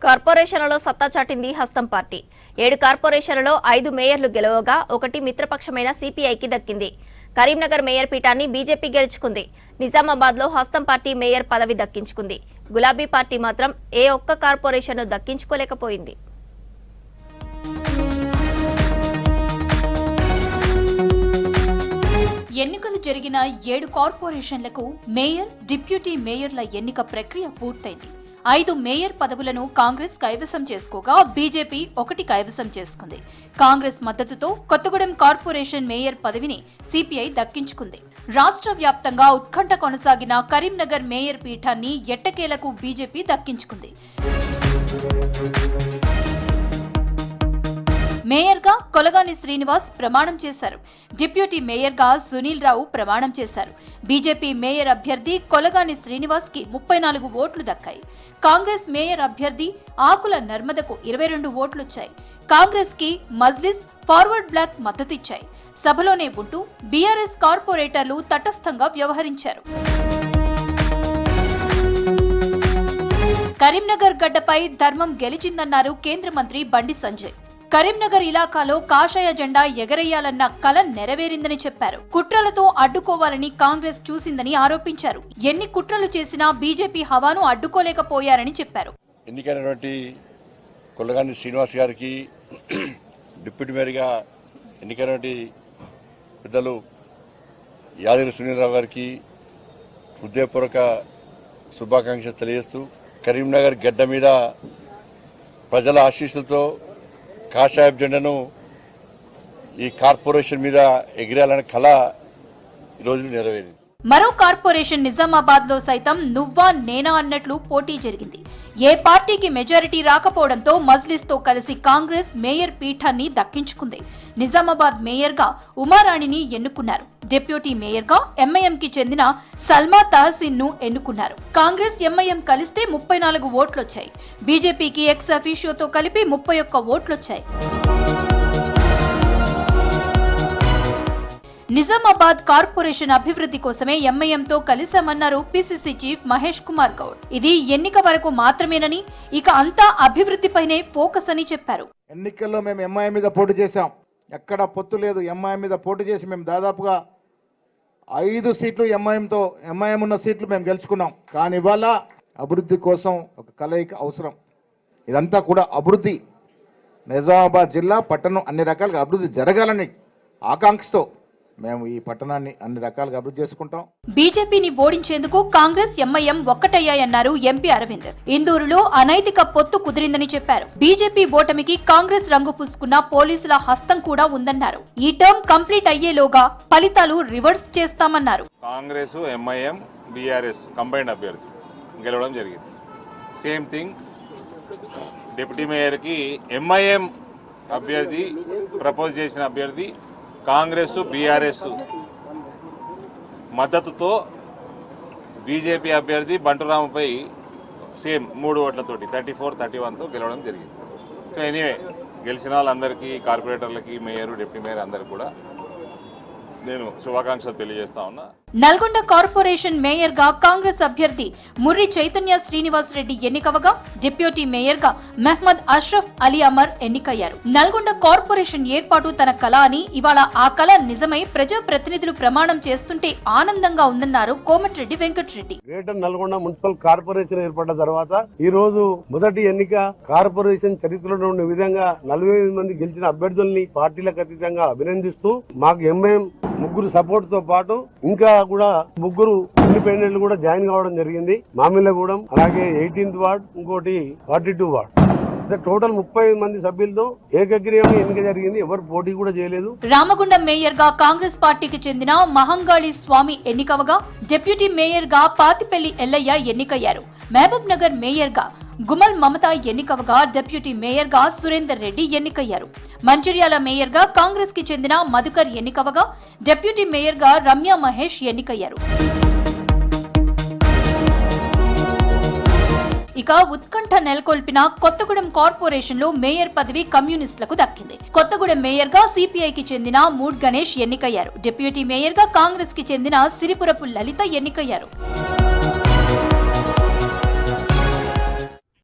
కార్పొరేషన్లలో సత్తా చాటింది హస్తం పార్టీ. 7 కార్పొరేషన్లలో 5 మేయర్లు గెలవగా 1 మిత్రపక్షమైన సిపిఐకి దక్కింది. కరీంనగర్ మేయర్ పీఠాన్ని బీజేపీ గెలుచుకుంది. నిజామాబాద్లో హస్తం పార్టీ మేయర్ పదవి దక్కించుకుంది. గులాబీ పార్టీ మాత్రం ఏ ఒక్క కార్పొరేషన్ను దక్కించుకోలేకపోయింది. ఎన్నికలు జరిగిన 7 కార్పొరేషన్లకు మేయర్, డిప్యూటీ మేయర్ల ఎన్నిక ప్రక్రియ పూర్తయింది. 5 మేయర్ పదవులను కాంగ్రెస్ కైవసం చేసుకోగా బీజేపీ 1 కైవసం చేసుకుంది. కాంగ్రెస్ మద్దతుతో కొత్తగూడెం కార్పొరేషన్ మేయర్ పదవిని సిపిఐ దక్కించుకుంది. రాష్ట్ర వ్యాప్తంగా ఉత్కంఠ కొనసాగిన కరీంనగర్ మేయర్ పీఠాన్ని ఎట్టకేలకు బీజేపీ దక్కించుకుంది. మేయర్గా కొలగాని శ్రీనివాస్ ప్రమాణం చేశారు. డిప్యూటీ మేయర్గా సునీల్ రావు ప్రమాణం చేశారు. బీజేపీ మేయర్ అభ్యర్థి కొలగాని శ్రీనివాస్ కి 34 ఓట్లు దక్కాయి. కాంగ్రెస్ మేయర్ అభ్యర్థి ఆకుల నర్మదకు 22 ఓట్లొచ్చాయి. కాంగ్రెస్ కి మజ్లిస్, ఫార్వర్డ్ బ్లాక్ మద్దతిచ్చాయి. సభలోనే ఉంటూ బీఆర్ఎస్ కార్పొరేటర్లు తటస్థంగా వ్యవహరించారు. కరీంనగర్ గడ్డపై ధర్మం గెలిచిందన్నారు కేంద్ర మంత్రి బండి సంజయ్. కరీంనగర్ ఇలాకాలో కాషాయ జెండా ఎగరేయాలన్న కల నెరవేరిందని చెప్పారు. కుట్రలతో అడ్డుకోవాలని కాంగ్రెస్ చూసిందని ఆరోపించారు. ఎన్ని కుట్రలు చేసినా బీజేపీ హవాను అడ్డుకోలేకపోయారని చెప్పారు. ఎన్నికైనటువంటి కొల్లగాని శ్రీనివాస్ గారికి, డిప్యూటీ మేయర్గా ఎన్నికైనటువంటి పెద్దలు యాదగిరి సునీలరావు గారికి హృదయపూర్వక శుభాకాంక్షలు తెలియజేస్తూ, కరీంనగర్ గడ్డ మీద ప్రజల ఆశీస్సులతో కాషాయ జెండాను ఈ కార్పొరేషన్ మీద ఎగిరేయాలనే కళ ఈరోజు నెరవేరింది. మరో కార్పొరేషన్ నిజామాబాద్ లో సైతం నువ్వా నేనా అన్నట్లు పోటీ జరిగింది. ఏ పార్టీకి మెజారిటీ రాకపోవడంతో మజ్లిస్ తో కలిసి కాంగ్రెస్ మేయర్ పీఠాన్ని దక్కించుకుంది. నిజామాబాద్ మేయర్ గా ఉమారాణిని ఎన్నుకున్నారు. డిప్యూటీ మేయర్ గా ఎంఐఎం కి చెందిన సల్మా తహసీన్ ను ఎన్నుకున్నారు. కాంగ్రెస్ ఎంఐఎం కలిస్తే 34 ఓట్లొచ్చాయి. బీజేపీకి ఎక్స్ అఫీషియోతో కలిపి 31 ఓట్లొచ్చాయి. నిజామాబాద్ కార్పొరేషన్ అభివృద్ధి కోసమే ఎంఐఎంతో కలిశామన్నారు పిసిసి చీఫ్ మహేష్ కుమార్ గౌడ్. ఇది ఎన్నిక వరకు మాత్రమేనని, ఇక అంతా అభివృద్ధిపైనే ఫోకస్ అని చెప్పారు. ఎన్నికల్లో మేము ఎంఐఎం మీద పోటీ చేశాం. ఎక్కడ పొత్తు లేదు. ఎంఐఎం మీద పోటీ చేసి మేము దాదాపుగా 5 సీట్లు ఎంఐఎం ఉన్న సీట్లు మేము గెలుచుకున్నాం. కానీ ఇవాళ అభివృద్ధి కోసం ఒక కలయిక అవసరం. ఇదంతా కూడా అభివృద్ధి, నిజామాబాద్ జిల్లా పట్టణం అన్ని రకాలుగా అభివృద్ధి జరగాలని ఆకాంక్షతో మేము ఈ పట్టణాన్ని అన్ని రకాలుగా అభివృద్ధి చేసుకుంటాం. బీజేపీని ఓడించేందుకు కాంగ్రెస్ ఎంఐఎం ఒక్కటయ్యాయన్నారు ఎంపీ అరవింద్. ఇందూరులో అనైతిక పొత్తు కుదిరిందని చెప్పారు. బీజేపీ ఓటమికి కాంగ్రెస్ రంగు పూసుకున్న పోలీసుల హస్తం కూడా ఉందన్నారు. ఈ టర్మ్ కంప్లీట్ అయ్యేలోగా ఫలితాలు రివర్స్ చేస్తామన్నారు. కాంగ్రెస్, ఎంఐఎం, బీఆర్ఎస్ కంబైన్డ్ అభ్యర్థి గెలవడం జరిగింది. సేమ్ థింగ్ డిప్యూటీ మేయర్ కి ఎంఐఎం అభ్యర్థి ప్రపోజ్ చేసిన అభ్యర్థి కాంగ్రెస్, బీఆర్ఎస్ మద్దతుతో బీజేపీ అభ్యర్థి బంటురాముపై సేమ్ 3 ఓట్లతోటి 34-31తో గెలవడం జరిగింది. సో ఎనీవే, గెలిచిన వాళ్ళందరికీ, కార్పొరేటర్లకి, మేయర్, డిప్యూటీ మేయర్ అందరికీ కూడా నేను శుభాకాంక్షలు తెలియజేస్తా ఉన్నా. నల్గొండ కార్పొరేషన్ మేయర్ గా కాంగ్రెస్ అభ్యర్థి ముర్రి చైతన్య శ్రీనివాస్ రెడ్డి ఎన్నికవగా, డిప్యూటీ మేయర్ గా మహ్మద్ అష్రఫ్ అలీ అమర్ ఎన్నికయ్యారు. నల్గొండ కార్పొరేషన్ ఏర్పాటు తన కళ అని, ఇవాళ ఆ కళ నిజమై ప్రజా ప్రతినిధులు ప్రమాణం చేస్తుంటే ఆనందంగా ఉందన్నారు Komatireddy Venkatareddy. Greater Nalgonda municipal corporation ఏర్పడిన తర్వాత ఈ రోజు మొదటి ఎన్నిక కార్పొరేషన్ చరిత్రలో ఉన్న విధంగా 45 మంది గెలిచిన అభ్యర్థుల్ని పార్టీలకు అతీతంగా అభినందిస్తూ, మాకు ఎంఐఎం 3 సపోర్ట్ తో పాటు ఇంకా కూడా 3 ఇండిపెండెంట్లు కూడా జాయిన్ కావడం జరిగింది. మామిళ్ళగూడెం, అలాగే 18th వార్డ్, ఇంకోటి 42 వార్డ్. టోటల్ 35 మంది సభ్యులతో ఏకగ్రీవంగా ఎన్నిక జరిగింది. ఎవరు పోటీ కూడా చేయలేదు. రామగుండం మేయర్ గా కాంగ్రెస్ పార్టీకి చెందిన మహంగాళి స్వామి ఎన్నికవగా, డిప్యూటీ మేయర్ గా పాతిపెల్లి ఎల్లయ్య ఎన్నికయ్యారు. మహబూబ్ నగర్ మేయర్ గా గుమల్ మమత ఎన్నికవగా, డిప్యూటీ మేయర్ గా సురేందర్ రెడ్డి ఎన్నికయ్యారు. మంచిర్యాల మేయర్ గా కాంగ్రెస్ కి చెందిన మధుకర్ ఎన్నికవగా, డిప్యూటీ మేయర్ గా రమ్య మహేష్ ఎన్నికయ్యారు. ఇక ఉత్కంఠ నెలకొల్పిన కొత్తగూడెం కార్పొరేషన్ లో మేయర్ పదవి కమ్యూనిస్టులకు దక్కింది. కొత్తగూడెం మేయర్ గా సిపిఐకి చెందిన మూడ్ గణేష్ ఎన్నికయ్యారు. డిప్యూటీ మేయర్ గా కాంగ్రెస్ కి చెందిన సిరిపురపు లలిత ఎన్నికయ్యారు.